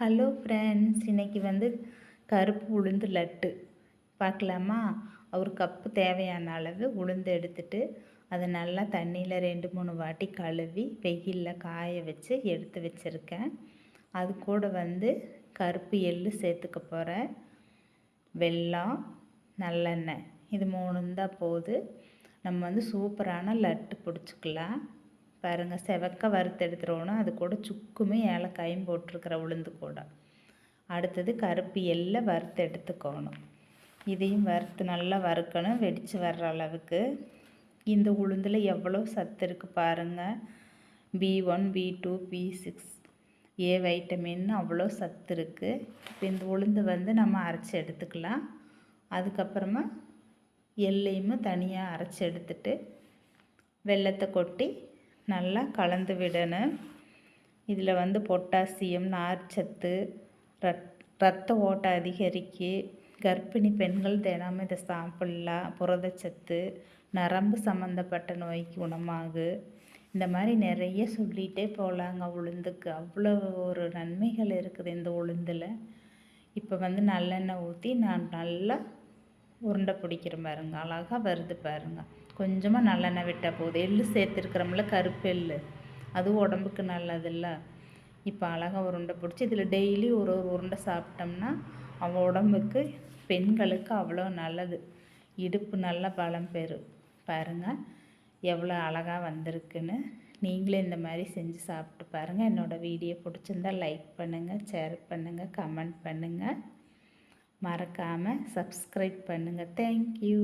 Hello friends, இன்றைக்கி கருப்பு உளுந்து லட்டு பார்க்கலாமா? ஒரு கப்பு தேவையான அளவு உளுந்து எடுத்துட்டு அதை நல்லா தண்ணியில் 2-3 வாட்டி கழுவி வெயிலில் காய வச்சு எடுத்து வச்சுருக்கேன். அது கூட கருப்பு எள்ளு சேர்த்துக்க போகிறேன். வெல்லம், நல்லெண்ணெய், இது 3 தான் போது. நம்ம சூப்பரான லட்டு பிடிச்சிக்கலாம். பாருங்கள், செவக்க வறுத்து எடுத்துருவோன்னா அது கூட சுக்குமே ஏலக்காயும் போட்டிருக்கிற உளுந்து கூட. அடுத்தது கருப்பு எள்ளை வறுத்து எடுத்துக்கணும். இதையும் வறுத்து நல்லா வறுக்கணும், வெடித்து வர்ற அளவுக்கு. இந்த உளுந்தில் எவ்வளோ சத்து இருக்குது பாருங்கள். B1, B2, B6, A vitamin அவ்வளோ சத்து இருக்குது. இப்போ இந்த உளுந்து நம்ம அரைச்சி எடுத்துக்கலாம். அதுக்கப்புறமா எள்ளையும் தனியாக அரைச்சி எடுத்துட்டு வெல்லத்தை கொட்டி நல்லா கலந்து விடணும். இதில் பொட்டாசியம், நார்ச்சத்து, ரத்த ஓட்டம் அதிகரிக்கு. கர்ப்பிணி பெண்கள் தினமும் இதை சாப்பிட்லாம். புரதச்சத்து, நரம்பு சம்மந்தப்பட்ட நோய்க்கு குணமாகு. இந்த மாதிரி நிறைய சொல்லிகிட்டே போகலாங்க. உளுந்துக்கு அவ்வளோ ஒரு நன்மைகள் இருக்குது இந்த உளுந்தில். இப்போ நல்லெண்ணெய் ஊற்றி நான் நல்லா உருண்டை பிடிக்கிற பாருங்க. அழகாக வருது பாருங்கள். கொஞ்சமாக நல்லெண்ணெய் விட்டால் போதும். எள்ளு சேர்த்துருக்குறோம்ல, கருப்பு எள்ளு, அதுவும் உடம்புக்கு நல்லதில்ல. இப்போ அழகாக உருண்டை பிடிச்சி இதில் டெய்லி ஒரு உருண்டை சாப்பிட்டோம்னா அவன் உடம்புக்கு, பெண்களுக்கு அவ்வளோ நல்லது. இடுப்பு நல்லா பலம் பெறும். பாருங்கள் எவ்வளோ அழகாக வந்திருக்குன்னு. நீங்களே இந்த மாதிரி செஞ்சு சாப்பிட்டு பாருங்கள். என்னோடய வீடியோ பிடிச்சிருந்தால் லைக் பண்ணுங்கள், ஷேர் பண்ணுங்கள், கமெண்ட் பண்ணுங்கள். மறக்காமல் சப்ஸ்கிரைப் பண்ணுங்கள். தேங்க்யூ.